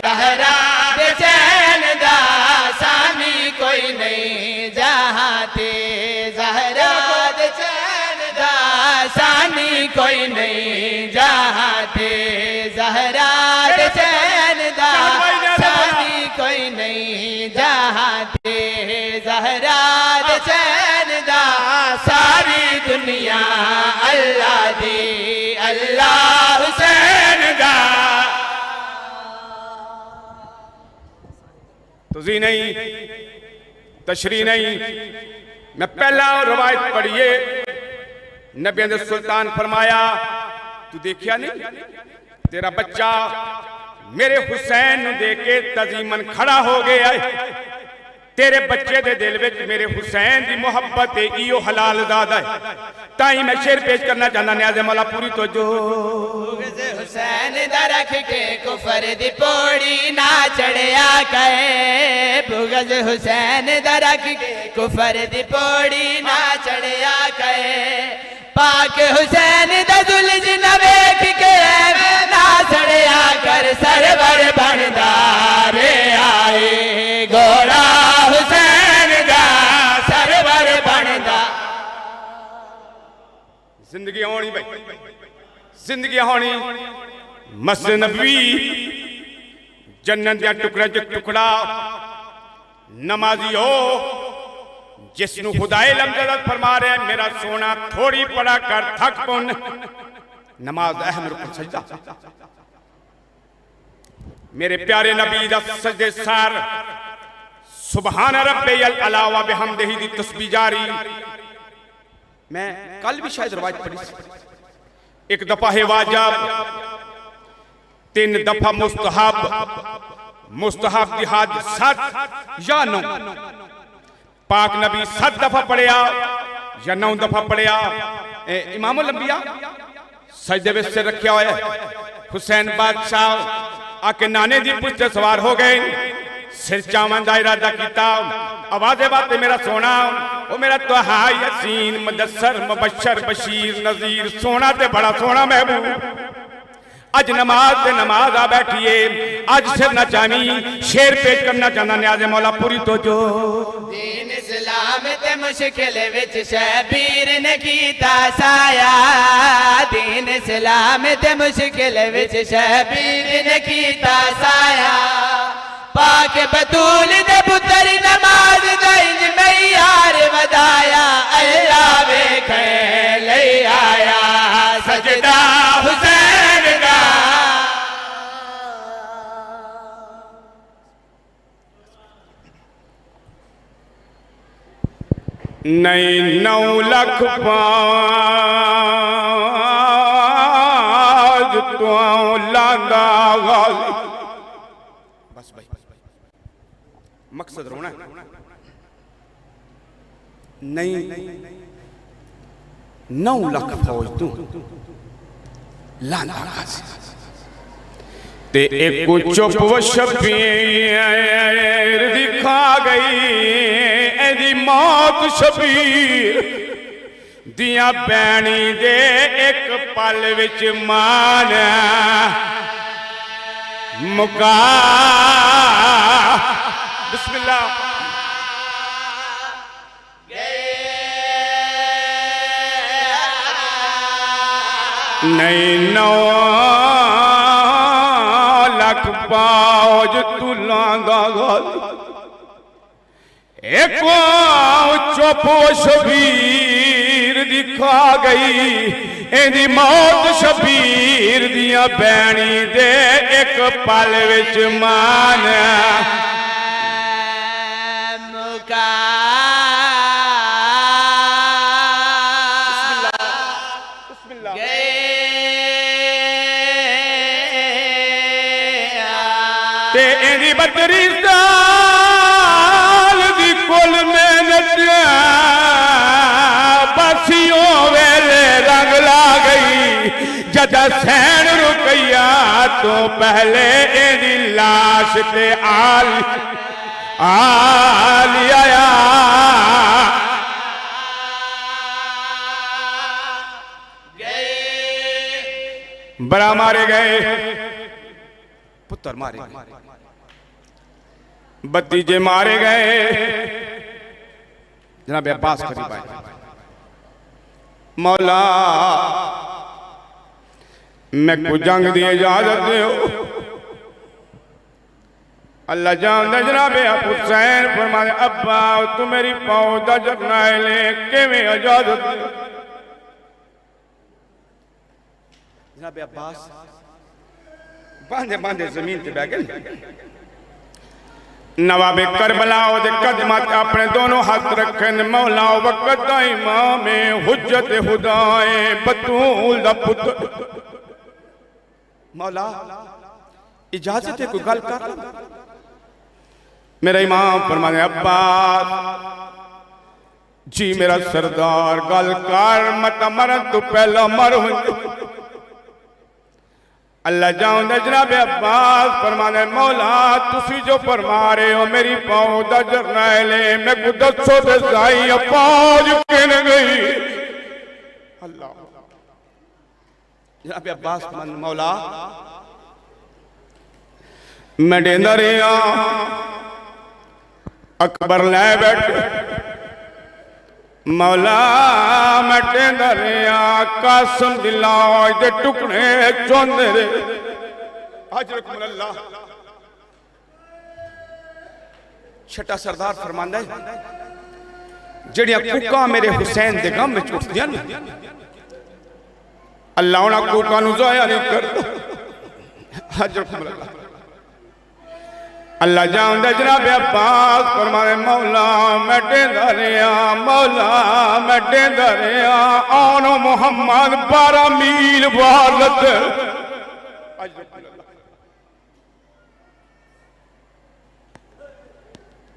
जहरा दे चैन दा सामी कोई नहीं जहां ते जहरा दे चैन दा सामी कोई नहीं जहां ते जहरा दे चैन दा सामी कोई नहीं जहां ते जहरा दे चैन दा सारी दुनिया अल्लाह दी अल्लाह हुसैन दा। तुझी नहीं तशरी नहीं, मैं पहला रवायत पढ़िए नबी ने सुल्तान फरमाया तू देखिया नहीं तेरा बच्चा मेरे हुसैन दे के तजीमन खड़ा हो गया है। तेरे बच्चे दे दिल विच मेरे हुसैन दी मोहब्बत है, इयो हलाल ज़ादा है। ताई मैं शेर पेश करना चाहना न्याज़े मौला पूरी तो जो हुसैन दा रख के कुफर दी पौड़ी ना चढ़िया कहे, बुग़्ज़ हुसैन दा रख के कुफर दी पौड़ी ना चढ़िया कहे, पाक हुसैन दा जुल्ज न वेख के ना चढ़िया कर सरवर बनदा रे आए घोड़ा हुसैन दा सरवर बनदा। जिंदगी होनी भाई जिंदगी होनी मस्जिद नबवी जन्नत दे टुकड़े च टुकड़ा नमाजी हो जिसनु खुदाए लमजद फरमा रहे हैं मेरा सोना थोड़ी पड़ा कर थक पौन नमाज अहम रुकन सजदा। मेरे प्यारे नबी दा सजदे सार सुबहान रब्बियल अला व बिहम्दिही दी तस्बीह जारी। मैं कल भी शायद रवायत पढ़ी, एक दफा है वाजिब, 3 दफा मुस्तहब, मुस्तहब दी हद 7 या 9, पाक नबी 7 दफा पढ़िया या 9 दफा पढ़िया। इमामुल अंबिया सजदे विच सिर रखा हुआ है। हुसैन बादशाह आके नाने दी पुष्ट सवार हो गए, सिर चावन का इरादा किया, आवाज़े बाते मेरा सोना वो मेरा तोहा यासीन मुदस्सर मुबश्शर बशीर नज़ीर सोना ते बड़ा सोना महबूब अज नमाज ते नमाज आ बैठिए अज सिर ना चावी शेर पेश करना चाहना न्याज़े मौला पूरी तो जो दीन इस्लाम ते मुश्किल विच शबीर ने कीता साया, दीन इस्लाम ते मुश्किल विच शबीर ने कीता साया, पाक बतूल दे पुत्र नमाज दईज में यार वदाया, अल्लाह वेखे ले आया सजदा हुसैन दा। नहीं 9 लाख पाज तो लादा बस भाई मकसद रोना नहीं 9 लाख फौज तू लादा ते एक चुप व शबीर दिखा गई एदी मौत शबीर दिया बैणी दे एक पल विच मान मुका। बिस्मिल्लाह नहीं 9 लाख फौज तू लांदा एक चुप शबीर दिखा गई एदी मौत शबीर दिया बैणी दे एक पल विच मान मुका। ते एदी 32 साल दी कुल मेहनत बसियों वेले रंग ला गई जदा सैन रुकैया तो पहले एदी लाश ते आल आया बड़ा मारे गए पुत्र मारे गए, भतीजे मारे गए। जनाब अब्बास करीब आए, मौला मैं को जंग की इजाजत दो। अल्लाह जानदा जनाब हुसैन फरमाए अब्बा तू मेरी पाँव दा जरना ले किवें इजाजत। जनाब अब्बास बांधे बांधे जमीन पे बैठ गए। नवाबे करबला दे कदमां ते अपने दोनों हाथ रखे ने। मौला वक़्त दा इमाम हुज्जत खुदाए बतूल दा पुत्र। मौला इजाजत है कोई गल कर। मेरा इमाम फरमाने अब्बास जी मेरा सरदार गल कर, मत मरन तो पहला मर। अल्लाह जाऊंदा जनाब अब्बास फरमाने मौला तुसी जो फरमा रहे हो मेरी पाँव दा जरनैले मैं को दसो दे जाई अपाज किन गई। अल्लाह जनाब अब्बास फरमाने मौला मैं डेंदा रहा। अकबर लै बैठ मौला मैं डेंदा रहा। कासम दिला दे टुकड़े चौंदे रे। अल्लाह छठा सरदार फरमांदा है जड़ियां कुका मेरे हुसैन दे गम विच उठदियां ने अल्लाह उन्हां कुका नूं ज़ाया नहीं करदा। अल्लाह जानदा जनाब अब्बास फरमाए मौला मैं डेंदा रहा। मौला मैं डेंदा रहा। आनो मुहम्मद 12 मील वालत।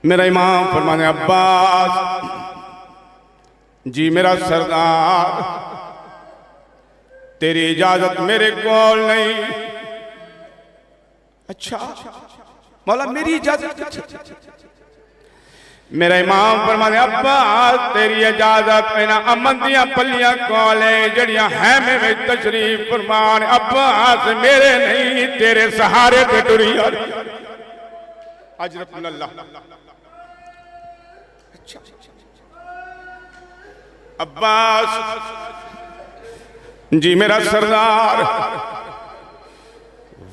मेरा इमाम फरमाने अब्बास जी मेरा सरदार तेरी इजाजत मेरे कोल नहीं। अच्छा मौला मेरी इजाजत। मेरा इमाम फरमाने अब्बास तेरी इजाजत मेरा अमन दियां पलियां कोले जड़ियां है में तशरीफ फरमान। अब्बास मेरे नहीं तेरे सहारे पे टुरी। अजरकुल्लाह अब्बास जी मेरा सरदार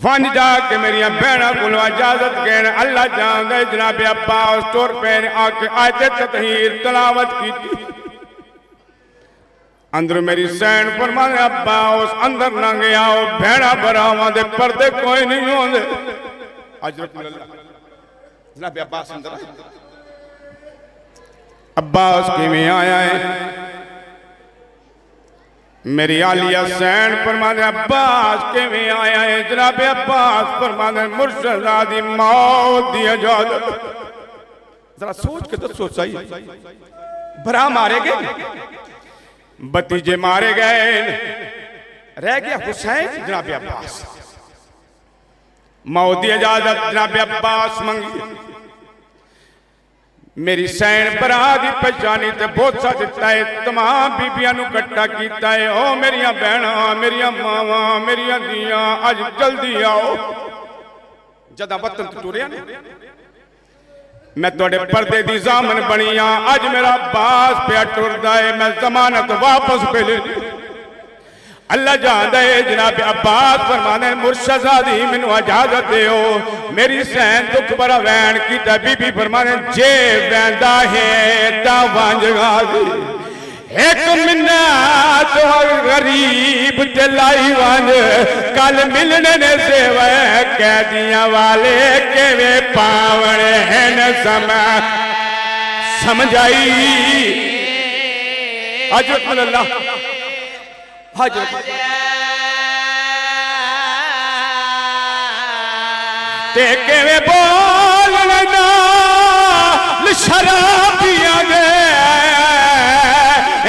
वन जाके मेरिया भैन को इजाजत कहन। अल्लाह जानदा जनाब अब्बास तुर पे आके आयत ततहीर तलावत की। अंदर मेरी सैन फरमाने अब्बास अंदर ना गया भैना भरावां दे पर्दे कोई नहीं होंदे। जनाब अब्बास अंदर अब्बास किवें आया है। मेरी आलिया सैन फरमाने अब्बास किवें आया है। जनाब अब्बास फरमाने मुर्शदा दी मौत दी इजाजत। जरा सोच के दसो सही भरा मारे गए, भतीजे मारे गए, रह गया हुसैन। जनाब अब्बास मौत दी इजाजत जनाब अब्बास मंगी। मेरी सैन भरा की पहचानी ते बोसा दिता है। तमाम बीबियां नू इकट्ठा किया है। ओ मेरिया भैणा मेरिया मावां मेरिया दियां अज जल्दी आओ। जदा वतन टुरिया मैं तुहाडे पर्दे दी जामन बनी हाँ। अज मेरा अब्बास पिया टुरदा है मैं जमानत वापस पे ले। अल्लाह जानदा है जनाब अब्बास फरमाने मुर्शदा दी मैनू इजाजत देओ। मेरी सैन दुख बड़ा वैन कीता। बीबी फरमाने जे वैंदा है तां वांजगा दी एक मिन्नत गरीब ते लाई वांज। कल मिलने ने सेवा कैदियां वाले किवें पावण हैं समय समझाई। अजरकुल्लाह ते किवें बोलना शराबियां दे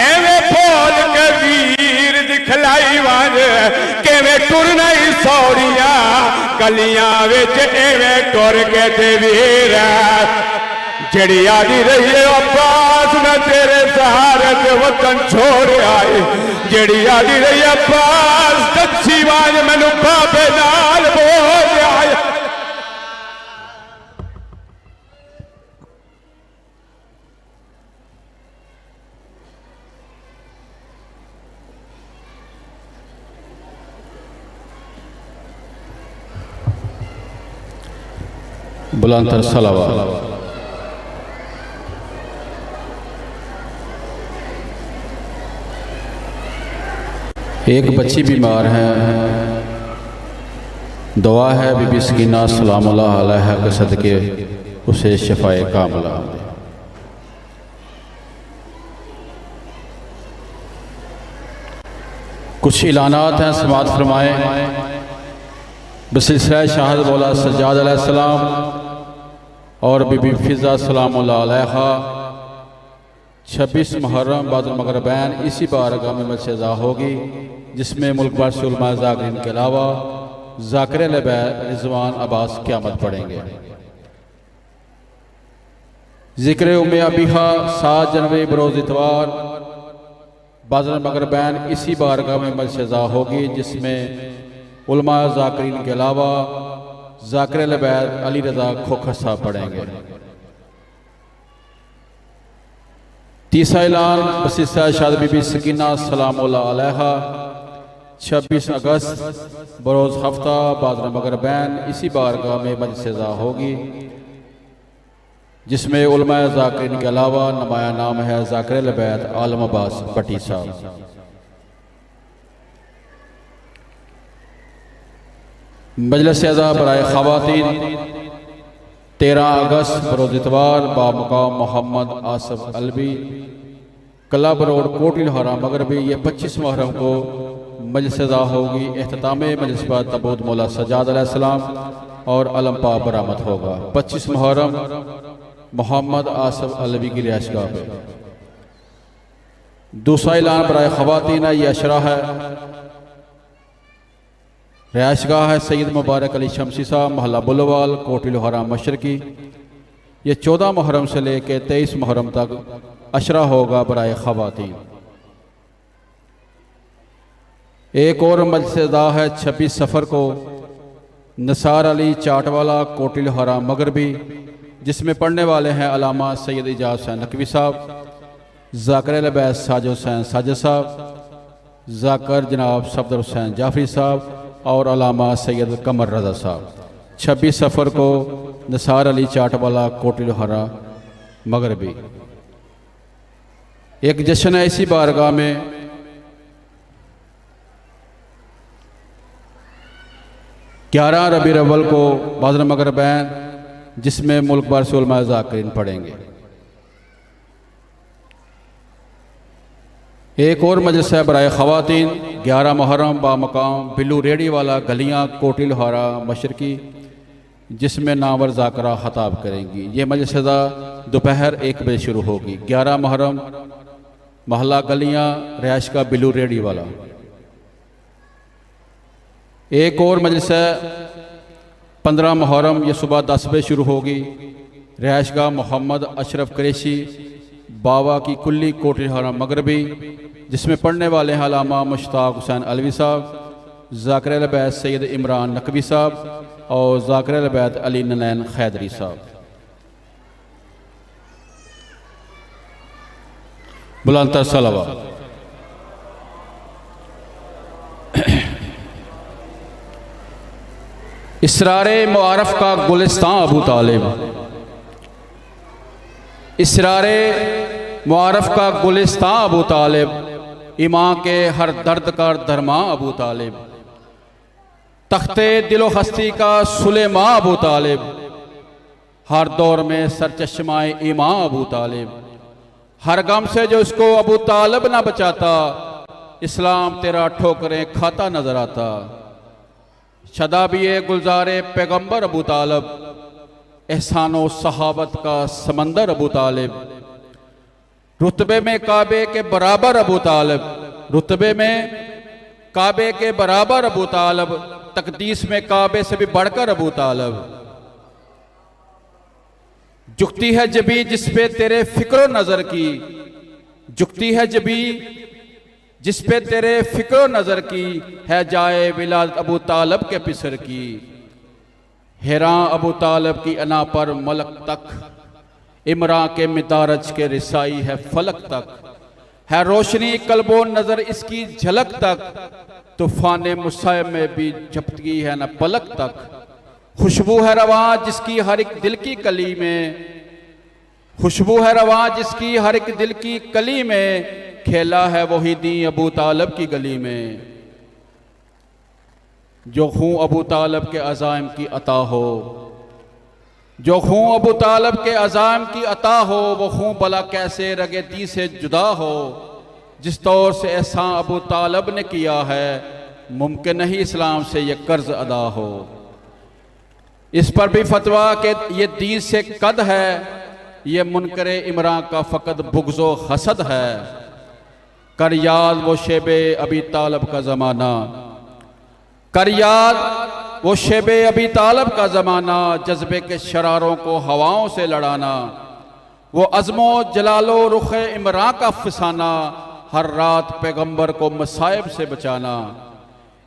एवें बोल के वीर दिखलाई वांज। किवें टुरना ही सौरिया गलियां विच एवें टुर के ते वीर जड़ी आदि रही है अब्बास मैं तेरे सहारे ते वतन छोड़ आए। जड़ी आदि रही अब्बास दक्षी वाज मैनू बाबे नाल बोल आए। बुलंदतर सलावत। एक बच्ची बीमार है, दुआ है बीबी सकीना सलामुल्लाह अलैहा के सदके उसे शफाए कामिला दे। कुछ ऐलानात हैं, समाअत फरमाएँ। बसिलसिला शहादत मौला सज्जाद अलैहिस्सलाम और बीबी फिज़ा सलामुल्लाह अलैहा 26 मुहर्रम बाद मगरबैन इसी बारगाह में मजसे होगी, जिसमें मुल्क भर से उलमा ज़ाकिरीन के अलावा ज़ाकिर बैत रिज़वान अब्बास क़यामत पढ़ेंगे। ज़िक्र उम्मे अबीहा 7 जनवरी बरोज़ इतवार बाज़र मगरबैन इसी बारगाह में मजसे होगी, जिसमें उलमा ज़ाकिरीन के अलावा ज़ाकिर बैत अली रज़ा खोखर साहब पढ़ेंगे। तीसरा ऐलान बसिलसिला शहादत बीबी सकीना सलामुल्लाह अलैहा 26 अगस्त बरोज़ हफ्ता बाज़र मगरबैन इसी बारगाह में मजसे होगी, जिसमें उलमा ज़ाकिरीन के अलावा नुमाया नाम है ज़ाकिर बैत आलम अब्बास भट्टी साहब। मजलिस अज़ा बराए ख़वातीन 13 अगस्त बरोज़ इतवार बामुकाम मोहम्मद आसफ अलवी क्लब रोड कोटिल हराम मगरबी, ये 25 मुहर्रम को मजलिस अज़ा होगी। एहतताम मजलिस पर तबूत मौला सज्जाद अलैहिस्सलाम और अलम पाक बरामद होगा। 25 मुहर्रम मोहम्मद आसफ अलवी की रिहाइशगाह पर। दूसरा ऐलान बराए ख़वातीन ये अशरा है। रिहाइशगाह है सैयद मुबारक अली शमसी साहब महल्ला बुलवाल कोटिल हराम मशरकी। ये 14 मुहर्रम से लेकर 23 मुहर्रम तक अशरा होगा बराए ख़वातीन। एक और मजलिस है 26 सफ़र को निसार अली चाटवाला कोटिल हराम मगरबी, जिसमें पढ़ने वाले हैं अलामा सैयद इजाज़ हुसैन नकवी साहब, ज़ाकिर बैत साजिद हुसैन साजिद साहब, ज़ाकिर जनाब सफदर हुसैन जाफरी साहब और अलामा सैयद कमर रज़ा साहब। 26 सफ़र को निसार अली चाटवाला कोटिल हराम मगरबी। एक जश्न है इसी बारगाह में। 11 रबीउल अव्वल को बाज़र मगरबैन, जिसमें मुल्क भर से उलमा ज़ाकिरीन पढ़ेंगे। एक और मजलिस है बराए ख़वातीन 11 मुहर्रम बामकाम बिल्लू रेडी वाला गलियाँ कोटिल हरा मशरकी, जिसमें नावर ज़ाकरा खताब करेंगी। ये मजलिस दोपहर 1 बजे शुरू होगी। 11 मुहर्रम महल्ला गलियाँ रिहाइश का बिल्लू रेडी वाला। एक और मजलिस है 15 मुहर्रम, ये सुबह 10 बजे शुरू होगी। रिहाइश गाह मोहम्मद अशरफ कुरैशी बाबा की कुल्ली कोटिल हराम मगरबी, जिसमें पढ़ने वाले हैं अलामा मुश्ताक हुसैन अलवी साहब, ज़ाकिर बैत सैयद इमरान नकवी साहब और ज़ाकिर बैत अली ननैन खैदरी साहब। बुलंदतर सलावत। इसरारे मुआरफ का गुलिस्तान अबू तालिब। इसरारे मुआरफ का गुलिस्तान अबू तालिब, इमां के हर दर्द का दरमा अबू तालिब, तख्ते दिलो हस्ती का सुलेमा अबू तालिब, हर दौर में सरचश्माए इमां अबू तालिब, हर गम से जो इसको अबू तालिब ना बचाता, इस्लाम तेरा ठोकरें खाता नजर आता। शदाबिए गुलजारे पैगंबर अबू तालिब, एहसानो सहाबत का समंदर अबू तालिब, रुतबे में काबे के बराबर अबू तालिब, रुतबे में काबे के बराबर अबू तालिब, तकदीस में काबे से भी बढ़कर अबू तालिब। झुकती है जबी जिस पे तेरे फिक्रो नजर की, झुकती है जबी जिस पे तेरे फिक्रो नजर की, है जाए विलादत अबू तालिब के पिसर की। हैरान अबू तालिब की अना पर मलक तक, इमरान के मिदारज के रिसाई है फलक तक, है रोशनी कल्बो नजर इसकी झलक तक, तूफान मुसाइब में भी झपकी है न पलक तक। खुशबू है रवां जिसकी हर एक दिल की कली में, खुशबू है रवां जिसकी हर एक दिल की कली में, खेला है वही दी अबू तालब की गली में। जो खूं अबू तालब के अज़ाइम की अता हो, जो खूं अबू तालब के अज़ाइम की अता हो, वो खूं भला कैसे रगे दी से जुदा हो। जिस तौर से एहसान अबू तालब ने किया है, मुमकिन नहीं इस्लाम से ये कर्ज अदा हो। इस पर भी फतवा कि ये दीन से कद है, ये मुनकरे इमरान का फ़कत बुग़्ज़ो हसद है। कर याद वो शेबे अबी तालब का ज़माना, कर याद वो शेबे अबी तालब का ज़माना, जज्बे के शरारों को हवाओं से लड़ाना। वो अज़्मो जलालो रुख़े इमरान का फ़साना, हर रात पैगंबर को मसाइब से बचाना।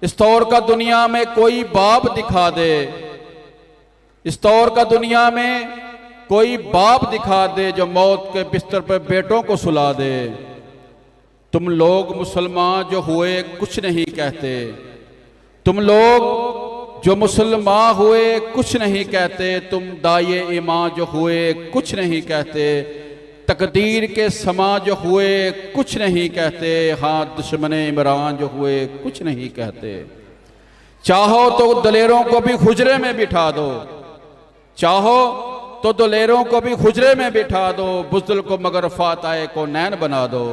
इस तौर का दुनिया में कोई बाप दिखा दे, इस तौर का दुनिया में कोई बाप दिखा दे, जो मौत के बिस्तर पर बेटों को सुला दे। तुम लोग मुसलमान जो हुए कुछ नहीं कहते, तुम लोग जो मुसलमान हुए कुछ नहीं कहते, तुम दाये ईमान जो हुए कुछ नहीं कहते, तकदीर के समा जो हुए कुछ नहीं कहते, हाँ दुश्मन इमरान जो हुए कुछ नहीं कहते। चाहो तो दलेरों को भी हुजरे में बिठा दो, चाहो तो दलेरों को भी हुजरे में बिठा दो, बुज़दिल को मगर फाताए को नैन बना दो।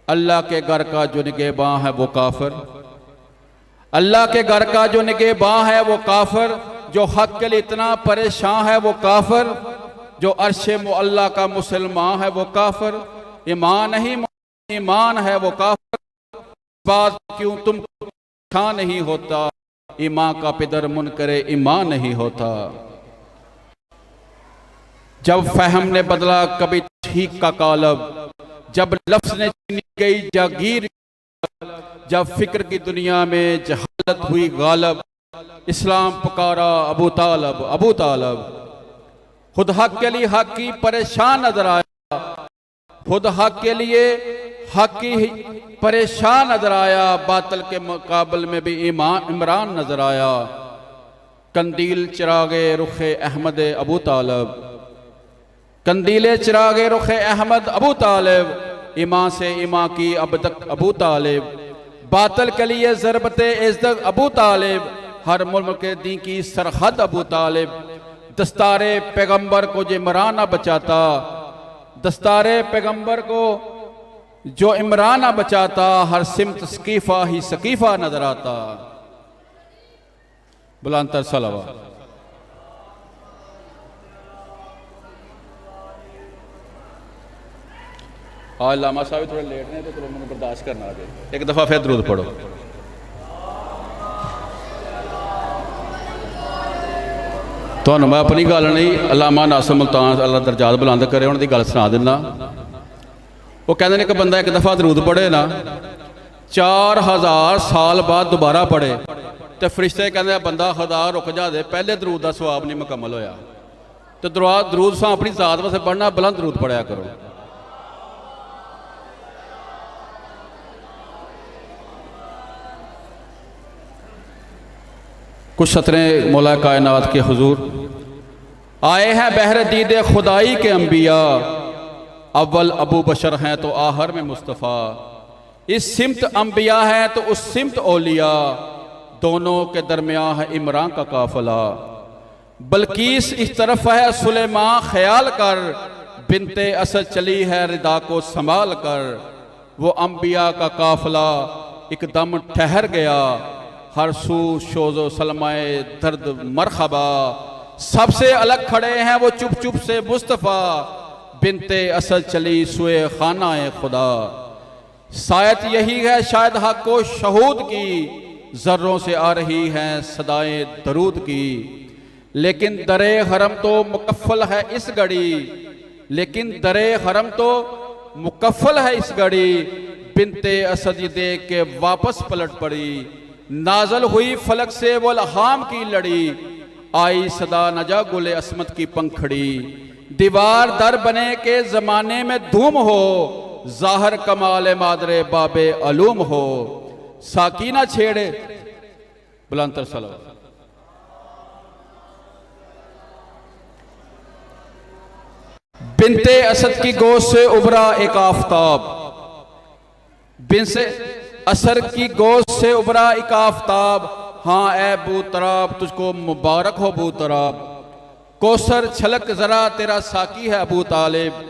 अल्लाह के घर का जो निगहबान है वो काफिर, अल्लाह के घर का जो निगहबान है वो काफिर, जो हक के लिए इतना परेशान है वो काफिर, जो अर्शे मुअल्ला का मुसलमान है वो काफिर। ईमान नहीं ईमान है वो काफिर, बात क्यों तुम परेशान नहीं होता, ईमान का पिदर मुनकरे ईमान नहीं होता। जब फहम ने बदला कभी ठीक का कालब, जब लफ्ज़ ने छीनी गई जागीर, जब फिक्र की दुनिया में जहालत हुई गालब, इस्लाम पुकारा अबू तालब अबू तालब। खुद हक के लिए हक की परेशान नजर आया, खुद हक के लिए हक की परेशान नजर आया, बातिल के मुकाबल में भी इमरान नजर आया। कंदील चिरागे रुखे अहमद अबू तालब, कंदीले चिरागे रुखे अहमद अबू तालिब, ईमान से ईमान की अब तक अबू तालिब, बातिल के लिए ज़रबते इज़्ज़त अबू तालिब, हर मुल्क के दी की सरहद अबू तालिब। दस्तारे पैगंबर को जो इमरान न बचाता, दस्तारे पैगंबर को जो इमरान न बचाता, हर सिमत सकीफ़ा ही सकीफ़ा नजर आता। बुलंदतर सलावत। आज लामा साहब थोड़े लेट ने तो चलो मैंने बर्दाश्त करना आ गए। एक दफ़ा फिर दरूद पढ़ो। तो मैं अपनी गल नहीं, अलामा नासिर मुल्तान अल्लाह दरजात बुलंद करे, उन्होंने गल सुना देना। वो कहते एक बंदा एक दफ़ा दरूद पढ़े ना, 4000 साल बाद दोबारा पढ़े तो फरिश्ते कहते बंदा खुदा रुक जा दे, पहले दरूद का सवाब नहीं मुकम्मल होया। तो दरूद सा अपनी जात वास्ते पढ़ना, बुलंद दरूद पढ़िया करो। कुछ सतरे मौला कायनात के हुजूर आए हैं बहर दीदे खुदाई के अंबिया, अव्वल अबू बशर हैं तो आहर में मुस्तफ़ा। इस सिमत अंबिया है तो उस सिमत औलिया, दोनों के दरमियान है इमरान का काफिला। बल्कीस इस तरफ है सुलेमान ख्याल कर, बिनते असद चली है रिदा को संभाल कर। वो अंबिया का काफिला एकदम ठहर गया, हर सू शोज़ो सलमाए दर्द मरहबा। सबसे अलग खड़े हैं वो चुप चुप से मुस्तफ़ा, बिनते असद चली सुए खाना खुदा। शायद यही है शायद हक को शहूद की, ज़र्रों से आ रही हैं सदाएं दरूद की। लेकिन दरे हरम तो मुकफ़ल है इस घड़ी, लेकिन दरे हरम तो मुकफ़ल है इस घड़ी। बिनते असद देख के वापस पलट पड़ी, नाजल हुई फलक से वो लहाम की लड़ी। आई सदा नजा गुले असमत की पंखड़ी, दीवार दर बने के ज़माने में धूम हो, ज़ाहर कमाल मादरे बाबे अलूम हो। साकीना छेड़े बुलंदतर सलावत। बिनते असद की गोद से उभरा एक आफताब, बिनते असर की गोद से उभरा एक आफताब। हाँ ए बू तराब, तुझको मुबारक हो बू तराब। कौसर छलक जरा तेरा साकी है अबू तालिब,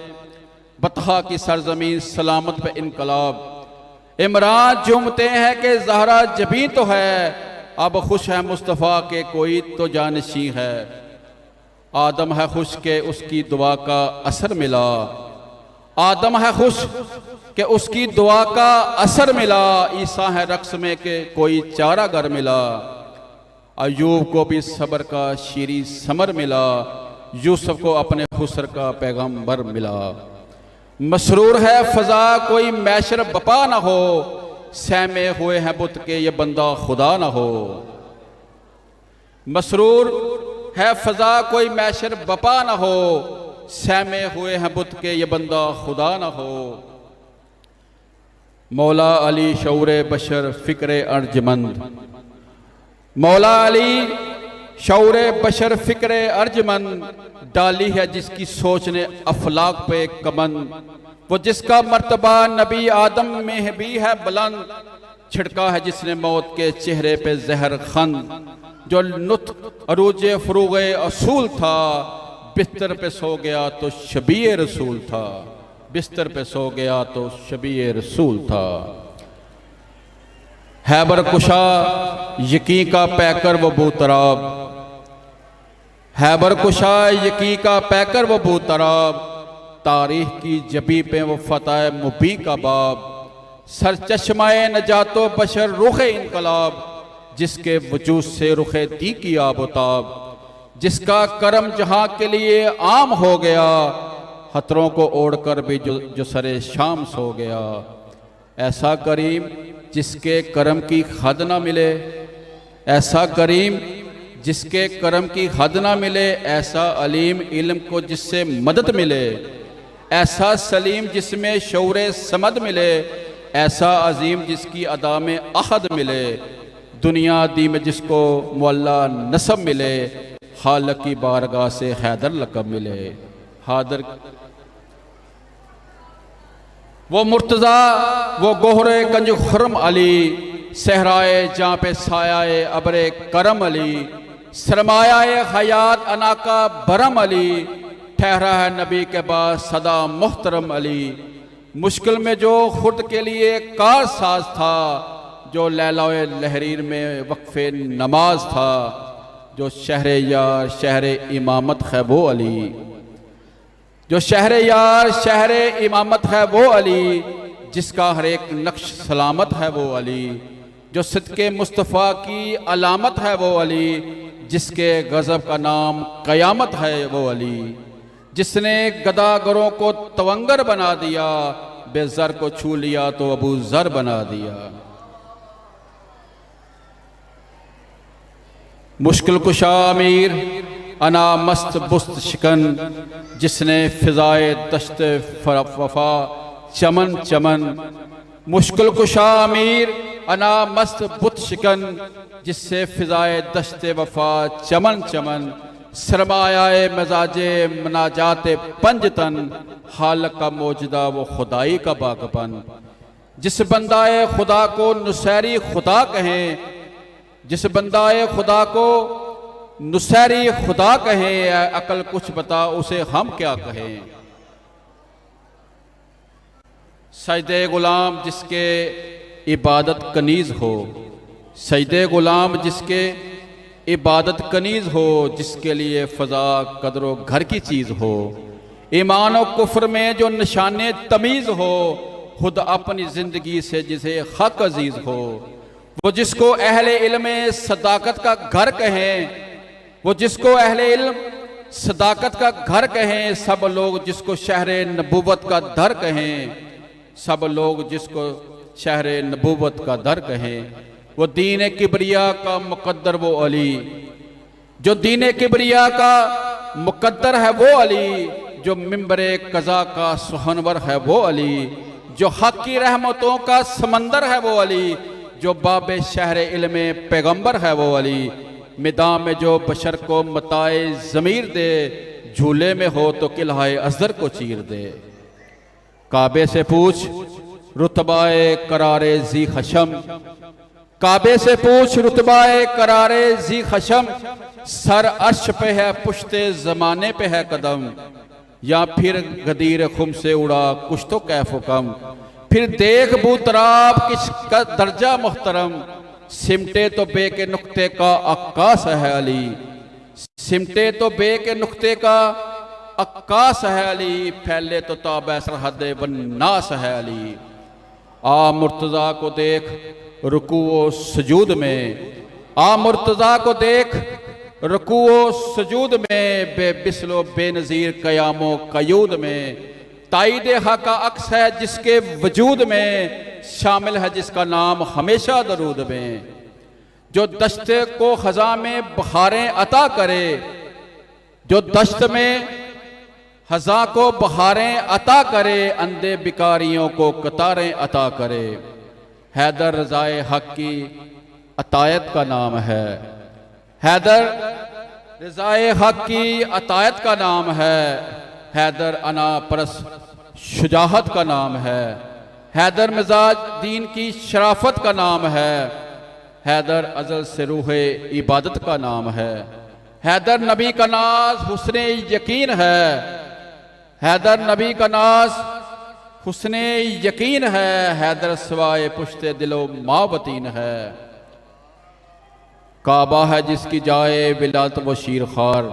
बतहा की सरजमीन सलामत पे इनकलाब। इमरान झूमते हैं कि ज़हरा जबी तो है, अब खुश है मुस्तफ़ा के कोई तो जानशी है। आदम है खुश के उसकी दुआ का असर मिला, आदम है खुश कि उसकी दुआ का असर मिला। ईसा है रक्स में के कोई चारागर मिला, अयूब को भी सब्र का शीरी समर मिला। यूसुफ को अपने हुस्र का पैगंबर मिला। मसरूर है फजा कोई मैशर बपा ना हो, सहमे हुए हैं बुत के ये बंदा खुदा ना हो। मसरूर है फजा कोई मैशर बपा ना हो, सहमे हुए हैं बुत के ये बंदा खुदा ना हो। मौला अली शौरे बशर फिक्रे अर्जमंद, मौला अली शौरे बशर फिक्रे अर्जमंद। डाली है जिसकी सोच ने अफलाक पे कमंद, वो जिसका मर्तबा नबी आदम में भी है बुलंद। छिड़का है जिसने मौत के चेहरे पे जहर खंद, जो नुत्क अरूज फरूगे असूल था। बिस्तर पे सो गया तो शबीए रसूल था, बिस्तर पे सो गया तो शबीए रसूल था। हैबर कुशा यकीन का पैकर वो बूतराब, हैबर कुशा यकीन का पैकर वो बूतराब। तारीख की जबी पे वो फतह मुबी का बाब, सर चश्माए नजातो बशर रुखे इनकलाब। जिसके वजूद से रुखे दी की आबोताब, जिसका करम जहां के लिए आम हो गया। खतरों को ओढ़कर भी जो सरे शाम सो गया। ऐसा करीम जिसके करम की हद ना मिले, ऐसा करीम जिसके करम की हद ना मिले। ऐसा अलीम इल्म को जिससे मदद मिले, ऐसा सलीम जिसमें शौरे समद मिले। ऐसा अजीम जिसकी अदा में अहद मिले, दुनिया दी में जिसको मुअल्ला नसब मिले। खालिक की बारगाह से हैदर लक़ब मिले। हादर वो मुर्तज़ा वो गोहरे कंज खुरम अली, सहराए जहाँ पे सायाए अबरे करम अली। सरमायाए हयात अना का बरम अली, ठहरा है नबी के बाद सदा मुहतरम अली। मुश्किल में जो खुद के लिए कार साज था, जो लैलाए लहरीर में वक्फे नमाज था। जो शहर यार शहर इमामत है वो अली, जो शहर यार शहर इमामत है वो अली। जिसका हर एक नक्श सलामत है वो अली, जो सिद्के मुस्तफ़ा की अलामत है वो अली। जिसके गज़ब का नाम क़यामत है वो अली। जिसने गदागरों को तवंगर बना दिया, बेज़र को छू लिया तो अबू ज़र बना दिया। मुश्किल कुशा अमीर अना मस्त बुस्त शिकन, जिसने फिजाए दश्त वफा चमन चमन। मुश्किल कुशा अमीर अना मस्त बुत शिकन, जिससे फिजाए दश्त वफा चमन चमन। सरमायाए मजाजे मनाजाते पंजतन, हाल का मौजदा वो खुदाई का बागपन। जिस बंदाए खुदा को नुसैरी खुदा कहें, जिस बंदाए खुदा को नुसैरी खुदा कहें। अकल कुछ बता उसे हम क्या कहें। सजदे गुलाम जिसके इबादत कनीज हो, सजदे गुलाम जिसके इबादत कनीज हो। जिसके लिए फ़ज़ा कदरो घर की चीज़ हो, ईमान और कुफ्र में जो निशाने तमीज़ हो। खुद अपनी ज़िंदगी से जिसे हक अजीज़ हो, वो जिसको अहले इल्म सदाकत का घर कहें, वो जिसको अहले इल्म सदाकत का घर कहें। सब लोग जिसको शहर नबूवत का दर कहें, सब लोग जिसको शहर नबूवत का दर कहें। वो दीन किबरिया का मुकद्दर वो अली, जो दीन किबरिया का मुकद्दर है वो अली। जो मिंबरे कज़ा का सुहनवर है वो अली, जो हक की रहमतों का समंदर है वो अली। जो बाबे शहर इल्म पैगंबर है वो अली। मैदान में जो बशर को मताए ज़मीर दे, झूले में हो तो किल्हाए अज़र को चीर दे। काबे से पूछ रुतबाए करारे जी खशम, काबे से पूछ रुतबाए करारे जी खशम, सर अर्श पे है पुश्ते ज़माने पे है कदम, या फिर गदीर खुम से उड़ा कुछ तो कैफो कम। फिर देख बूतराब किसका दर्जा मुहतरम, सिमटे तो बे के नुक्ते का अक्कास है अली, सिमटे तो बे के नुक्ते का अक्कास है अली, फैले तो ताबे सरहद बन्नास है अली। आ मुर्तज़ा को देख रुकू व सजूद में, आ मुर्तज़ा को देख रुकू व सजूद में, बेबिस्लो बेनज़ीर क़यामो क़यूद में। ताईद हक़ का अक्स है जिसके वजूद में, शामिल है जिसका नाम हमेशा दरूद में। जो दश्त को ख़ज़ा में बहारें अता करे, जो दश्त में ख़ज़ा को बहारें अता करे, अंधे बिकारियों को कतारें अता करे। हैदर रज़ाए हक़ की अतायत का नाम है, हैदर रज़ाए हक़ की अतायत का नाम है। हैदर अना परस शुजाहत का नाम है, हैदर मिजाज दीन की शराफत का नाम है। हैदर अज़ल से रूहे इबादत का नाम है, हैदर नबी का नाज हुस्ने यकीन है, हैदर नबी का नाज हुस्ने यकीन है। हैदर सवाए पुश्ते दिलो मावतीन है। काबा है जिसकी जाए विलादत वो शीर खार,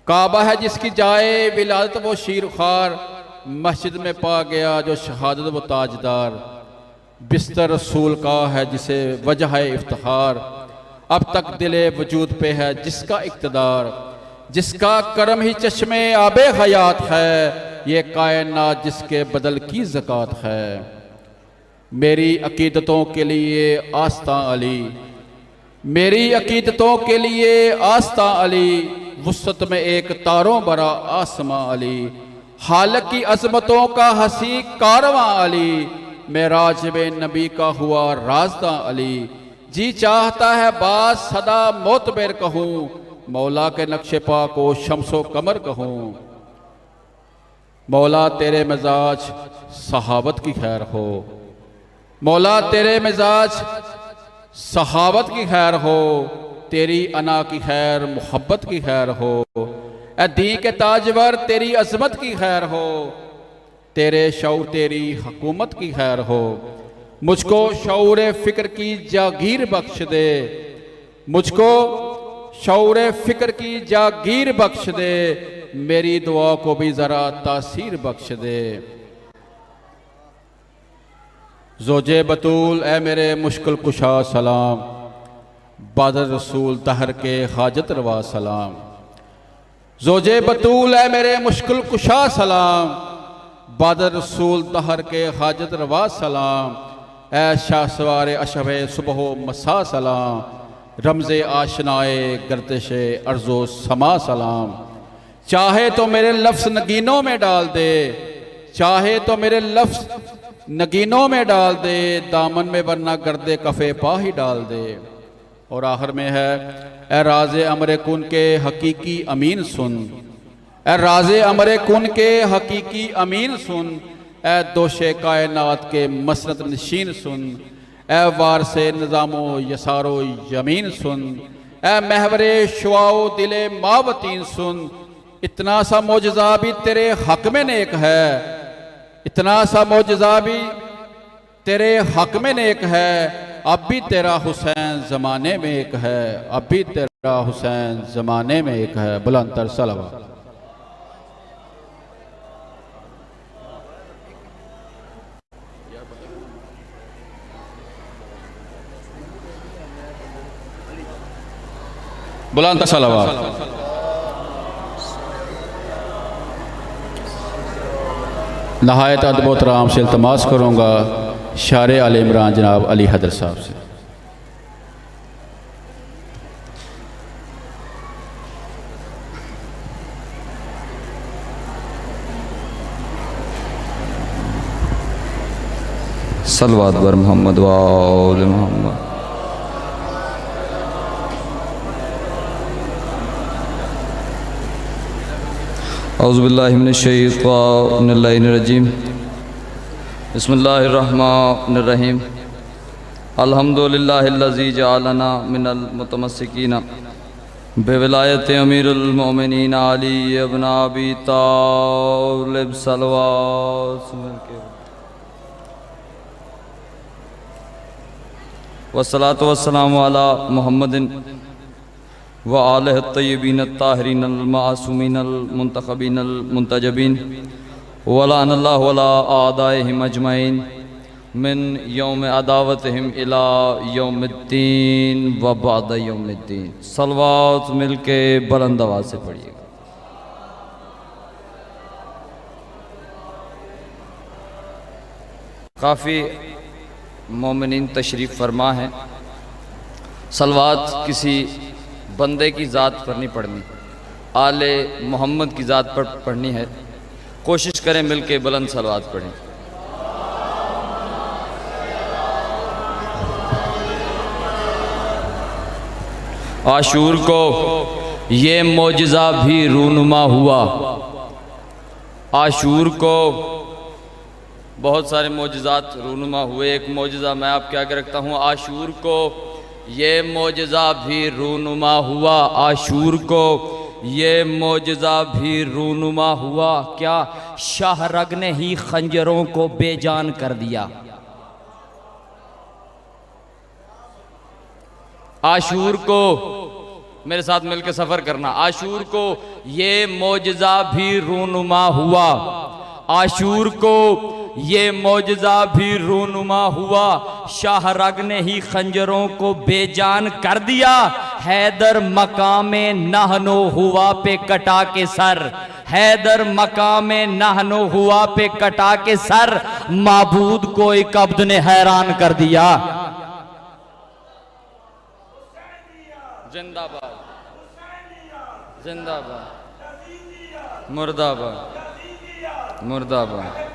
काबा है जिसकी जाए विलादत वो शीर खार, मस्जिद में पा गया जो शहादत वो ताजदार। बिस्तर रसूल का है जिसे वजह इफ्तिखार, अब तक दिले वजूद पे है जिसका इक़्तिदार। जिसका करम ही चश्मे आबे हयात है, ये कायनात जिसके बदल की ज़कात है। मेरी अकीदतों के लिए आस्ता अली, मेरी अकीदतों के लिए आस्ता अली, वुसत में एक तारों बरा आसमां अली। हालक की अजमतों का हसी कारवां अली, मेराज में नबी का हुआ राजदा अली। जी चाहता है बात सदा मोतबर कहूँ, मौला के नक्शे पा को शम्सो कमर कहूँ। मौला तेरे मिजाज सहाबत की खैर हो, मौला तेरे मिजाज सहाबत की खैर हो, तेरी अना की खैर मोहब्बत की खैर हो। ए दी के ताजवर तेरी अजमत की खैर हो, तेरे शऊर तेरी हुकूमत की खैर हो। मुझको शऊर फ़िक्र की जागीर बख्श दे, मुझको शऊर फ़िक्र की जागीर बख्श दे, मेरी दुआ को भी ज़रा तासीर बख्श दे। ज़ोजे बतूल ए मेरे मुश्किल कुशा सलाम, बादर रसूल तहर के हाजत रवा सलाम। ज़ोजे बतूल ए मेरे मुश्किल कुशा सलाम, बादर रसूल तहर के हाजत रवा सलाम। ए शाह सवारे अशब सुबह मसा सलाम, रमज़े आशनाए गर्दिश अर्ज़ो समा सलाम। चाहे तो मेरे लफ्ज़ नगीनों में डाल दे, चाहे तो मेरे लफ्ज़ नगीनों में डाल दे, दामन में वरना गर्दे कफ़े पा ही डाल दे। और आखिर में है ए राज़े अमरे कुन के हकीकी अमीन सुन, ए राज़े अमरे कुन के हकीकी अमीन सुन। ए दोषे कायनात के मसनत नशीन सुन, ए वार से निज़ामो यसारो यमीन सुन। ए महवरे शुआओ दिले मावतीन सुन, इतना सा मोजज़ा भी तेरे हक में नेक है, इतना सा मोजज़ा भी तेरे हक में नेक है। अब भी तेरा हुसैन ज़माने में एक है, अब भी तेरा हुसैन ज़माने में एक है। बुलंदतर सलावत। बुलंदतर सलावत। नहायत अदब एहतराम से इल्तमास करूँगा शारे आले इमरान जनाब अली हैदर साहब से। सल्लल्लाहु अलैहि मोहम्मद व आले मोहम्मद। औज़ुबिल्लाहिमिनश्शैतानिर्रजीम बिस्मिल्लाहिर्रहमानिर्रहीम अल्हम्दुलिल्लाहिल्लज़ी जअलना मिनल मुतमस्सिकीन बेविलायत अमीरुल मोमिनीन अली इब्न अबी तालिब वस्सलातु वस्सलामु अला मुहम्मदिन व आलिहि तय्यबीन ताहिरीन मासूमीन मुंतखबीन मुंतजबीन वलानल्लाहु अला आदाइहिम अजमईन मिन यौम अदावतिहिम इला यौमिद्दीन व बाद यौमिद्दीन। सलवात मिल के बुलंद आवाज़ से पढ़िएगा। काफ़ी मोमिनीन तशरीफ़ फरमा है। सलवात किसी बंदे की ज़ात पर नहीं पढ़नी, आले मोहम्मद की ज़ात पर पढ़नी है। कोशिश करें मिल के बुलंद सलवात पढ़ें। आशूर को ये मोजज़ा भी रूनुमा हुआ। आशूर को बहुत सारे मोजज़ात रूनुमा हुए। एक मोजज़ा मैं आपके आगे रखता हूँ। आशूर को ये मोजज़ा भी रूनुमा हुआ। आशूर को ये मोजज़ा भी रूनुमा हुआ। क्या शाहरग ने ही खंजरों को बेजान कर दिया। आशूर को मेरे साथ मिलकर सफ़र करना। आशूर को ये मोजज़ा भी रूनुमा हुआ। आशूर को ये मोजज़ा भी रूनुमा हुआ। शाहरग ने ही खंजरों को बेजान कर दिया। हैदर मकामे नहनो हुआ पे कटा के सर। हैदर मकामे नहनो हुआ पे कटा के सर। माबूद को एक अब्द ने हैरान कर दिया। जिंदाबाद जिंदाबाद मुर्दाबाद मुर्दाबाद।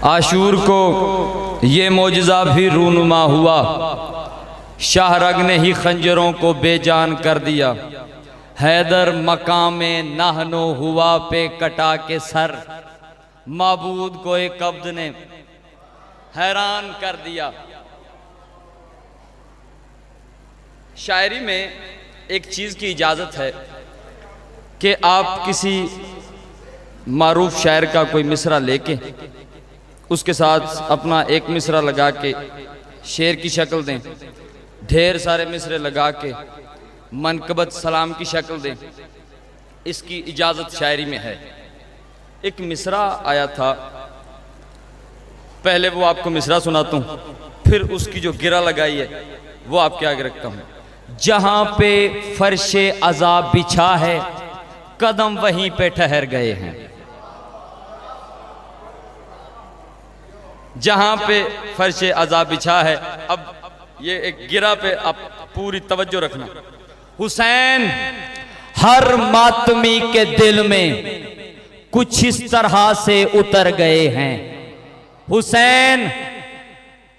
आशूर को ये मोजज़ा भी रूनुमा हुआ। शाहरग ने ही खंजरों को बेजान कर दिया। हैदर मकामे नहनो हुआ पे कटा के सर। माबूद को एक अब्द ने हैरान कर दिया। शायरी में एक चीज़ की इजाज़त है कि आप किसी मारूफ शायर का कोई मिसरा लेके उसके साथ अपना एक मिसरा लगा के शेर की शक्ल दें, ढेर सारे मिसरे लगा के मनकबत सलाम की शक्ल दें। इसकी इजाज़त शायरी में है। एक मिसरा आया था, पहले वो आपको मिसरा सुनाता हूँ, फिर उसकी जो गिरा लगाई है वो आपके आगे रखता हूँ। जहाँ पे फर्शे अज़ाब बिछा है कदम वहीं पे ठहर गए हैं। जहाँ पे फर्शे अज़ाब बिछा है। अब ये एक गिरा पे आप पूरी तवज्जो रखना। हुसैन हर मातमी के दिल में कुछ इस तरह से उतर गए हैं। हुसैन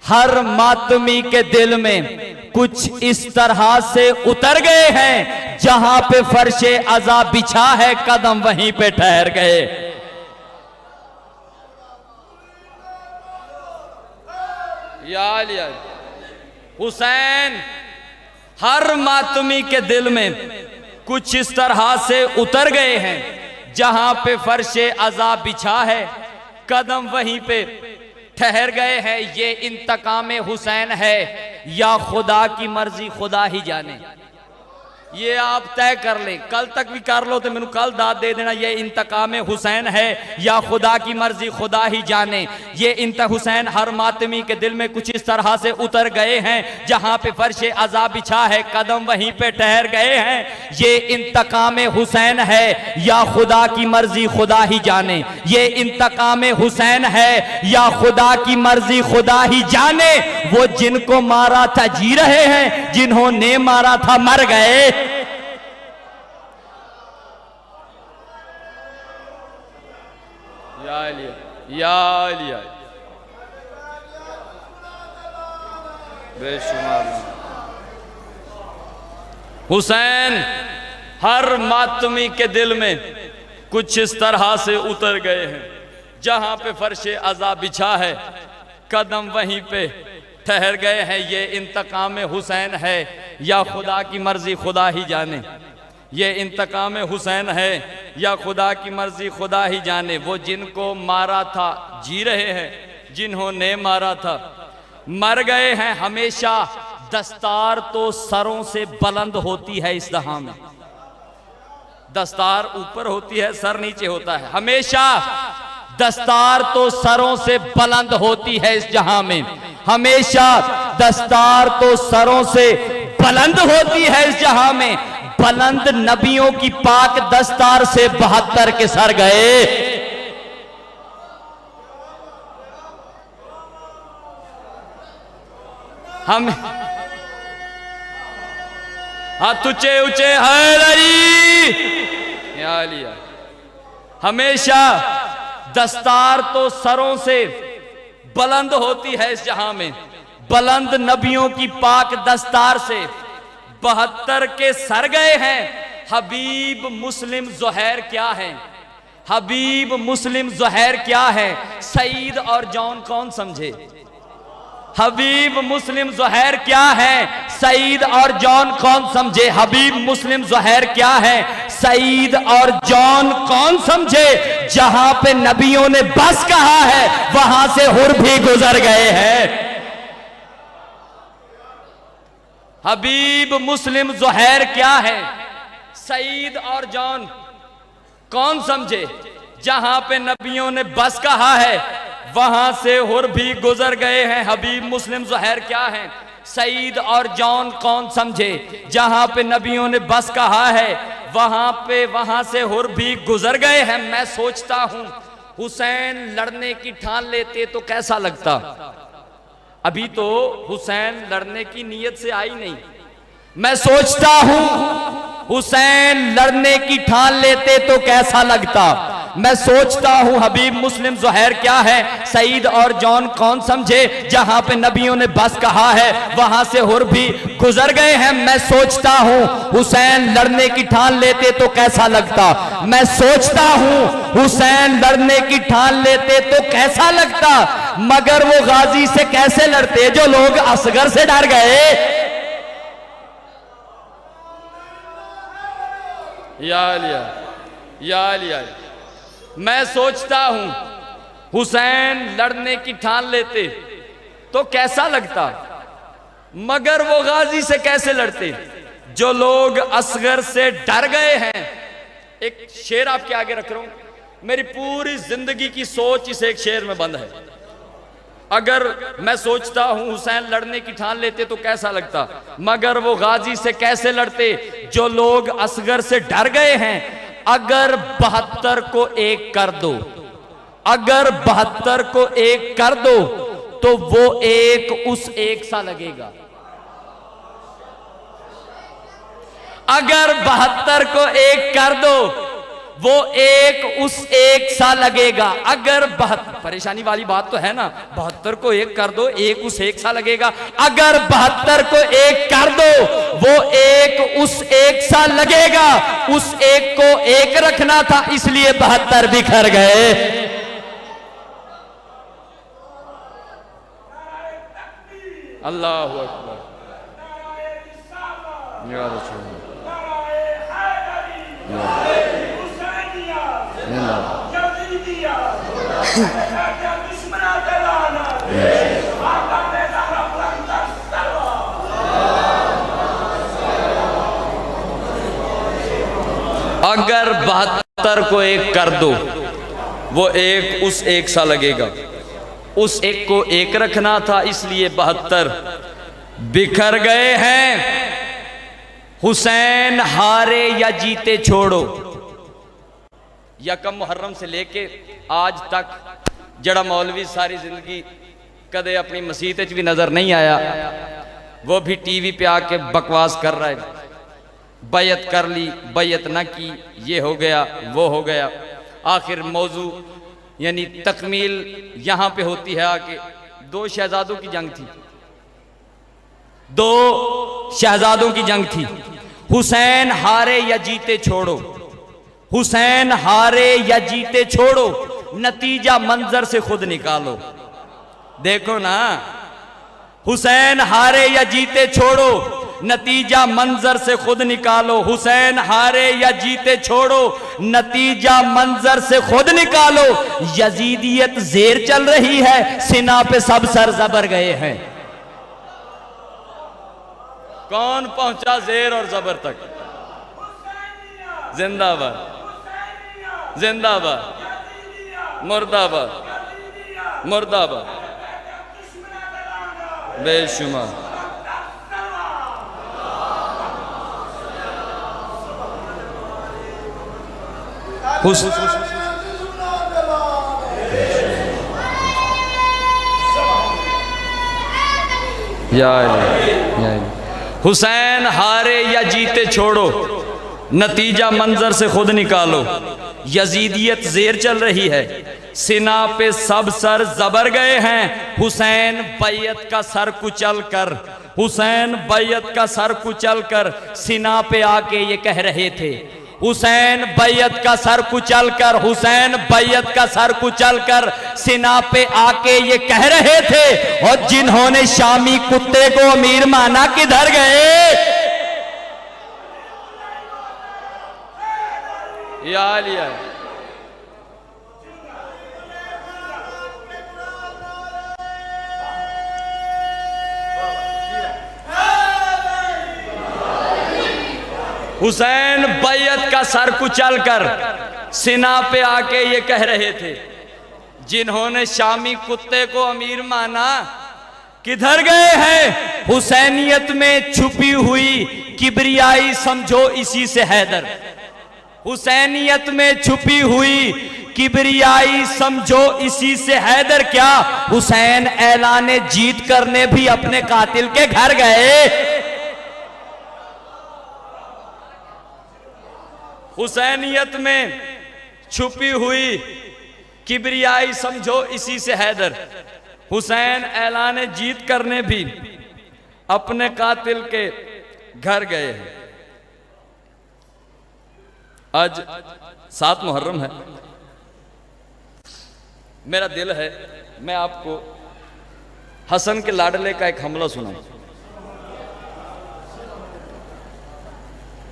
हर मातमी के दिल में कुछ इस तरह से उतर गए हैं। जहां पे फर्शे अज़ाब बिछा है कदम वहीं पे ठहर गए। याद हुसैन हर मातमी के दिल में कुछ इस तरह से उतर गए हैं। जहां पे फर्शे अज़ाब बिछा है कदम वहीं पे ठहर गए हैं। ये इंतकाम हुसैन है या खुदा की मर्जी खुदा ही जाने। ये आप तय कर लें, कल तक भी कर लो तो मैंने कल दाद दे देना। ये इंतकाम हुसैन है या खुदा की मर्जी खुदा ही जाने। ये हुसैन हर मातमी के दिल में कुछ इस तरह से उतर गए हैं। जहां पे फर्शे अज़ाब बिछा है कदम वहीं पे ठहर गए हैं। ये इंतकाम हुसैन है या खुदा की मर्जी खुदा ही जाने। ये इंतकाम हुसैन है या खुदा की मर्जी खुदा ही जाने। वो जिनको मारा था जी रहे हैं, जिन्होंने मारा था मर गए। या अली, या अली, बेशुमार। हुसैन हर मातमी के दिल में कुछ इस तरह से उतर गए हैं, जहां पे फर्शे अज़ा बिछा है कदम वहीं पे ठहर गए हैं। ये इंतकाम हुसैन है या खुदा की मर्जी खुदा ही जाने, ये इंतकाम हुसैन है या खुदा की मर्जी खुदा ही जाने। वो जिनको मारा था जी रहे हैं, जिन्होंने मारा था मर गए हैं। हमेशा दस्तार तो सरों से बुलंद होती है इस जहां में, दस्तार ऊपर होती है सर नीचे होता है। हमेशा दस्तार तो सरों से बुलंद होती है इस जहां में, हमेशा दस्तार तो सरों से बुलंद होती है इस जहां में। बुलंद नबियों की पाक दस्तार से 72 के सर गए। हम हाथ ऊंचे ऊंचे हैदरी या लिया। हमेशा दस्तार तो सरों से बुलंद होती है इस जहां में, बुलंद नबियों की पाक दस्तार से 72 के सर गए हैं। हबीब मुस्लिम ज़ुहैर क्या है, हबीब मुस्लिम ज़ुहैर क्या है, सईद और जॉन कौन समझे। हबीब मुस्लिम ज़ुहैर क्या है, सईद और जॉन कौन समझे। हबीब मुस्लिम ज़ुहैर क्या है, सईद और जॉन कौन समझे। जहां पे नबियों ने बस कहा है वहां से हुर भी गुजर गए हैं। हबीब मुस्लिम ज़ुहैर क्या है, सईद और जॉन कौन समझे। जहां पे नबियों ने बस कहा है वहां से हुर भी गुजर गए हैं। हबीब मुस्लिम ज़ुहैर क्या है, सईद और जॉन कौन समझे। जहां पे नबियों ने बस कहा है वहां से हुर भी गुजर गए हैं। मैं सोचता हूं हुसैन लड़ने की ठान लेते तो कैसा लगता। अभी तो हुसैन लड़ने की नीयत से आई नहीं। मैं सोचता हूं हुसैन लड़ने की ठान लेते तो कैसा लगता। मैं सोचता हूं हबीब मुस्लिम ज़ुहैर क्या है, सईद और जॉन कौन समझे। जहां पे नबियों ने बस कहा है वहां से हुर भी गुजर गए हैं। मैं सोचता हूं हुसैन लड़ने की ठान लेते तो कैसा लगता। मैं सोचता हूं हुसैन लड़ने की ठान लेते तो कैसा लगता। मगर वो गाजी से कैसे लड़ते जो लोग असगर से डर गए। या लिया, या लिया। मैं सोचता हूं हुसैन लड़ने की ठान लेते तो कैसा लगता। मगर वो गाजी से कैसे लड़ते जो लोग असगर से डर गए हैं। एक शेर आपके आगे रख रहा हूं, मेरी पूरी जिंदगी की सोच इस एक शेर में बंद है। अगर मैं सोचता हूं हुसैन लड़ने की ठान लेते तो कैसा लगता, मगर वो गाजी से कैसे लड़ते जो लोग असगर से डर गए हैं। अगर 72 को 1 कर दो, अगर 72 को 1 कर दो तो वो एक उस एक सा लगेगा। अगर 72 को 1 कर दो वो एक उस एक सा लगेगा। अगर परेशानी वाली बात तो है ना, 72 को 1 कर दो एक उस एक सा लगेगा। अगर 72 को 1 कर दो वो एक उस एक सा लगेगा। उस एक को एक रखना था इसलिए 72 बिखर गए। अल्लाहु अकबर। या रसूल अगर 72 को 1 कर दो वो एक उस एक सा लगेगा। उस एक को एक रखना था इसलिए 72 बिखर गए हैं। हुसैन हारे या जीते छोड़ो, यकम मुहर्रम से लेके आज तक जड़ा मौलवी सारी जिंदगी कदे अपनी मसीत भी नजर नहीं आया, वो भी टीवी पे आके बकवास कर रहा है। बैयत कर ली, बैयत ना की, ये हो गया वो हो गया। आखिर मौजू यानी तकमील यहां पे होती है आके। दो शहजादों की जंग थी, दो शहजादों की जंग थी। हुसैन हारे या जीते छोड़ो, हुसैन हारे या जीते छोड़ो, नतीजा मंजर से खुद निकालो। देखो ना, हुसैन हारे या जीते छोड़ो, नतीजा मंजर से खुद निकालो। हुसैन हारे या जीते छोड़ो, नतीजा मंजर से खुद निकालो। यजीदियत जेर चल रही है, सिना पे सब सर जबर गए हैं। कौन पहुंचा जेर और जबर तक? जिंदाबाद, जिंदाबाद, मुर्दाबाद, मुर्दाबाद, बेशुमार। हुसैन हारे या जीते छोड़ो, नतीजा मंजर से खुद निकालो। यजीदियत जेर चल रही है, सिना पे सब सर जबर गए हैं। हुसैन बैयत का सर कुचल कर, हुसैन बैयत का सर कुचल कर सिना पे आके ये कह रहे थे। हुसैन बैयत का सर कुचल कर, हुसैन बैयत का सर कुचल कर सिना पे आके ये कह रहे थे। और जिन्होंने शामी कुत्ते को अमीर माना किधर गए? या लिया हुसैन बैयत का सर कुचल कर सिना पे आके ये कह रहे थे, जिन्होंने शामी कुत्ते को अमीर माना किधर गए हैं? हुसैनियत में छुपी हुई किबरियाई समझो इसी से हैदर। हुसैनियत में छुपी हुई किबरियाई समझो इसी से हैदर। क्या हुसैन ऐलाने जीत करने भी अपने कातिल के घर गए? हुसैनियत में छुपी हुई किबरियाई समझो इसी से हैदर। हुसैन ऐलान जीत करने भी अपने कातिल के घर गए हैं। आज 7 मुहर्रम है। मेरा दिल है मैं आपको हसन के लाडले का एक हमला सुनाऊं।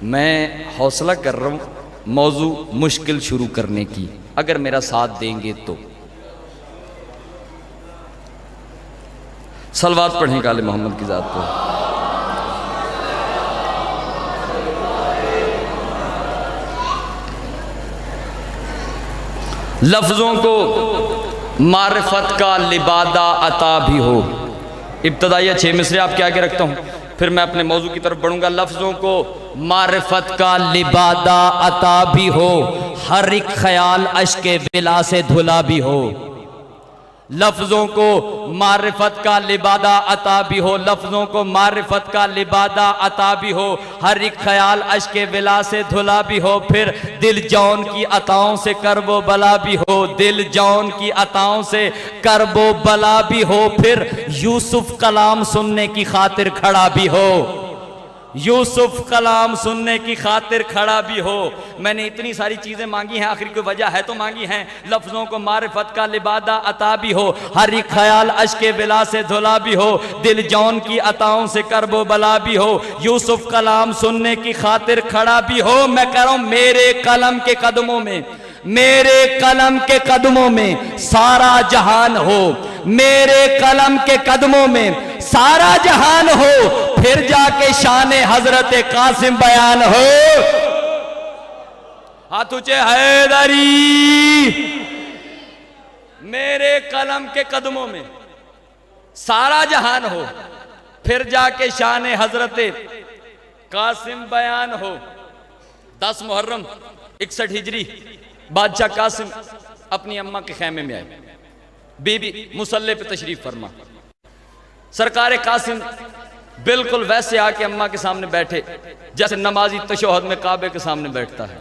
मैं हौसला कर रहा हूं मौजू मुश्किल शुरू करने की, अगर मेरा साथ देंगे तो। सलवात पढ़ें काले मोहम्मद की जात पर। लफ्जों को मारिफत का लिबादा अता भी हो। इब्तदाइया 6 मिसरे आपके आगे रखता हूं, फिर मैं अपने मौजू की तरफ बढ़ूंगा। लफ्जों को मारिफत का लिबादा अता भी हो, हर एक ख्याल अश्के विला से धुला भी हो। लफ्जों को मारिफत का लिबादा अता भी हो, लफ्जों को मारिफत का लिबादा अता भी हो, हर एक ख्याल अश्के विला से धुला भी हो। फिर दिल जौन की अताओं से करबो बला भी हो, दिल जौन की अताओं से करबो बला भी हो। फिर यूसुफ कलाम सुनने की खातिर खड़ा भी हो, यूसुफ कलाम सुनने की खातिर खड़ा भी हो। मैंने इतनी सारी चीजें मांगी हैं, आखिर कोई वजह है तो मांगी हैं। लफ्जों को मारिफत का लिबादा अता भी हो, हर एक ख्याल अश्के बिला से धुला भी हो, दिल जौन की अताओं से करबो बला भी हो। यूसुफ कलाम सुनने की खातिर खड़ा भी हो। मैं कह रहा हूं मेरे कलम के कदमों में, मेरे कलम के कदमों में सारा जहान हो, मेरे कलम के कदमों में सारा जहान हो। फिर जाके शान हजरत कासिम बयान हो। हाथ ऊंचे हैदरी। मेरे कलम के कदमों में सारा जहान हो, फिर जाके शान हजरत कासिम बयान हो। 10 मुहर्रम 61 हिजरी बादशाह कासिम अपनी अम्मा के खैमे में आए। बीबी मुसल्ले पे तशरीफ फरमा। सरकार कासिम बिल्कुल वैसे आके अम्मा के सामने बैठे जैसे नमाजी तशहुद में काबे के सामने बैठता है।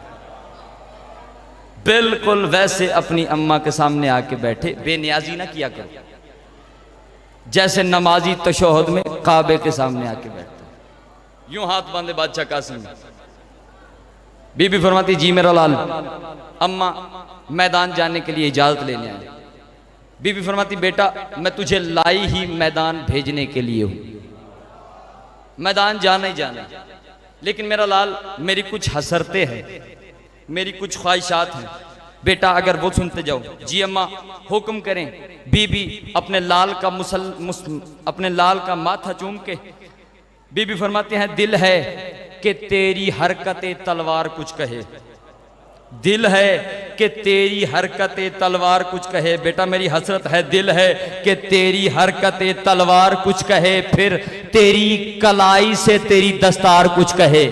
बिल्कुल वैसे अपनी अम्मा के सामने आके बैठे, बेनियाजी ना किया करो, जैसे नमाजी तशहुद में काबे के सामने आके बैठते, यूं हाथ बांधे बादशाह कासिम। बीबी फरमाती जी मेरा लाल, अम्मा मैदान जाने के लिए इजाजत लेने आए। बीबी फरमाती बेटा मैं तुझे लाई ही मैदान भेजने के लिए हूं, मैदान जाना ही जाना, लेकिन मेरा लाल मेरी कुछ हसरतें हैं, मेरी कुछ ख्वाहिशात हैं। बेटा अगर वो सुनते जाओ। जी अम्मा हुक्म करें। बीबी अपने लाल का माथा चूम के बीबी फरमाते हैं दिल है कि तेरी हरकतें तलवार कुछ कहे, दिल है कि तेरी हरकतें तलवार कुछ कहे। बेटा मेरी हसरत है, दिल है कि तेरी हरकतें तलवार कुछ कहे, फिर तेरी कलाई से तेरी दस्तार कुछ कहे।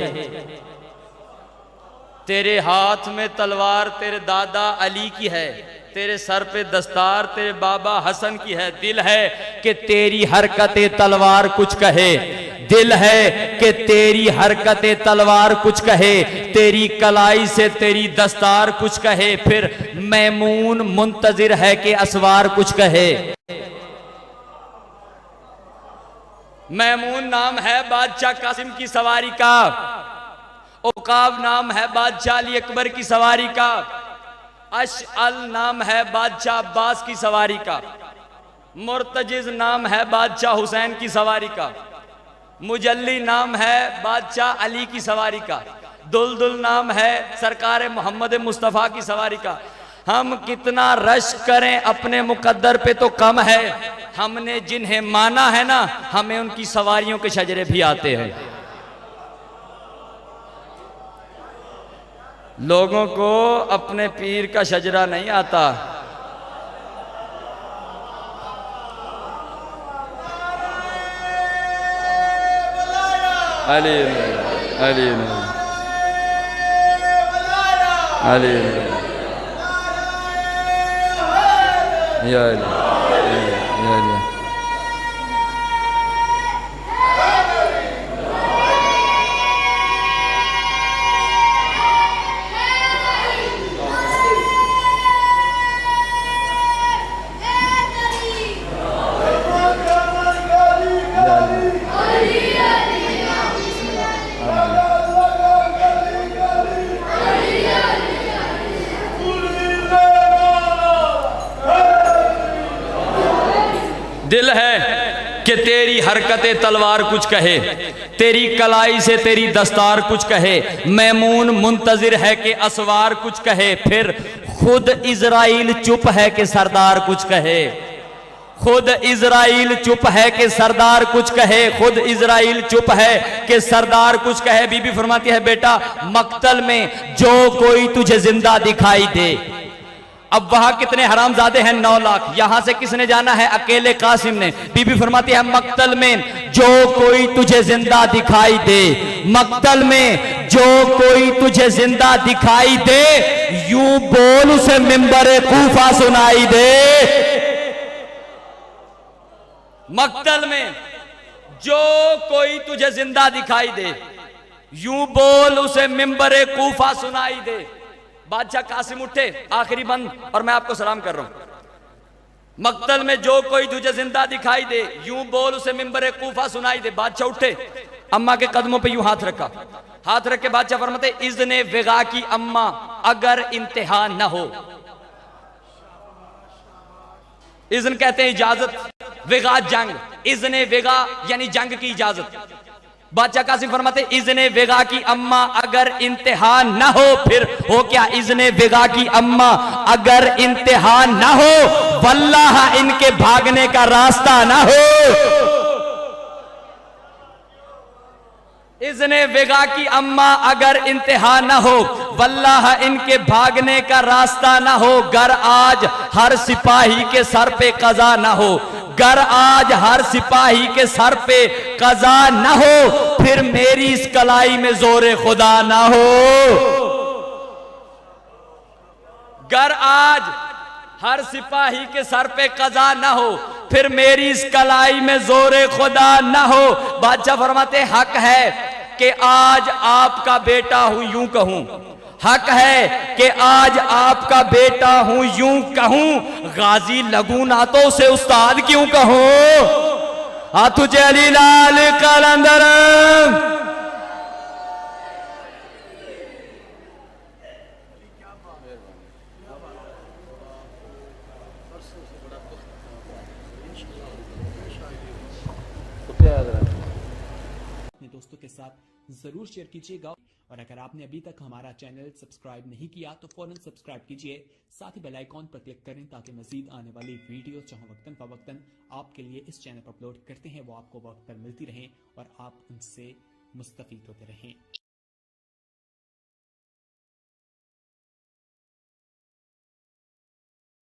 तेरे हाथ में तलवार तेरे दादा अली की है, तेरे सर पे दस्तार तेरे बाबा हसन की है। दिल है कि तेरी हरकतें तलवार कुछ कहे, दिल है कि तेरी हरकतें तलवार कुछ कहे, तेरी कलाई से तेरी दस्तार कुछ कहे, फिर मैमून मुंतजिर है कि असवार कुछ कहे। मैमून नाम है बादशाह कासिम की सवारी का, ओकाब नाम है बादशाह अली अकबर की सवारी का, अशअल नाम है बादशाह अब्बास की सवारी का, मुर्तजिज नाम है बादशाह हुसैन की सवारी का, मुजल्ली नाम है बादशाह अली की सवारी का, दुलदुल नाम है सरकार मोहम्मद मुस्तफ़ा की सवारी का। हम कितना रश करें अपने मुकद्दर पे तो कम है, हमने जिन्हें माना है ना हमें उनकी सवारियों के शजरे भी आते हैं। लोगों को अपने पीर का शजरा नहीं आता। अली अली अली या अली। दिल है कि तेरी हरकतें तलवार कुछ कहे, तेरी कलाई से तेरी दस्तार कुछ कहे, मैमून मुंतजिर है कि असवार कुछ कहे, फिर खुद इजराइल चुप है कि सरदार कुछ कहे, खुद इजराइल चुप है कि सरदार कुछ कहे, खुद इजराइल चुप है कि सरदार कुछ कहे। बीबी फरमाती है बेटा मक्तल में जो कोई तुझे जिंदा दिखाई दे। अब वहां कितने हरामजादे हैं? 9 लाख। यहां से किसने जाना है? अकेले कासिम ने। बीबी फरमाती है मक्तल में जो कोई तुझे जिंदा दिखाई दे, मक्तल में जो कोई तुझे जिंदा दिखाई दे, यूं बोल उसे मिंबरे कूफा सुनाई दे। मक्तल में जो कोई तुझे जिंदा दिखाई दे, यूं बोल उसे मिंबरे कूफा सुनाई दे। बादशाह कासिम उठे, आखिरी बंद, और मैं आपको सलाम कर रहा हूं। मक्तल में जो कोई तुझे जिंदा दिखाई दे, यूं बोल उसे मिंबरे कूफा सुनाई दे। बादशाह उठे, अम्मा के कदमों पे यूं हाथ रखा, हाथ रख के बादशाह फरमाते इज़्ने विगा की अम्मा अगर इंतहा न हो। इज़्न कहते हैं इजाजत, विगा जंग, इज़्ने विगा यानी जंग की इजाजत। बादशाह कासिम फरमाते इज़्ने विगा की अम्मा अगर इंतहा न हो, फिर हो क्या? इज़्ने विगा की अम्मा अगर इंतहा न हो, वल्लाह इनके भागने का रास्ता न हो। इज़्ने विगा की अम्मा अगर इंतहा न हो, वल्लाह इनके भागने का रास्ता न हो। गर आज हर सिपाही के सर पे कज़ा न हो, गर आज हर सिपाही के सर पे कज़ा न हो, फिर मेरी इस कलाई में जोरे खुदा न हो। गर आज हर सिपाही के सर पे कज़ा न हो, फिर मेरी इस कलाई में जोरे खुदा न हो। बादशाह फरमाते हक है कि आज आपका बेटा हूं, यूं कहूं, हक है कि आज आपका बेटा हूं, यूं कहूं गाजी लगूं ना तो उसे उस्ताद क्यों कहूं। तुझे अली लाल कलंदर। अपने दोस्तों के साथ जरूर शेयर कीजिएगा और अगर आपने अभी तक हमारा चैनल सब्सक्राइब नहीं किया तो फौरन सब्सक्राइब कीजिए, साथ ही बेल आइकॉन पर क्लिक करें ताकि मजीद आने वाली वीडियो जहां वक्तन फवक्तन आपके लिए इस चैनल पर अपलोड करते हैं वो आपको वक्त पर मिलती रहें और आप उनसे मुस्तफीद होते रहें।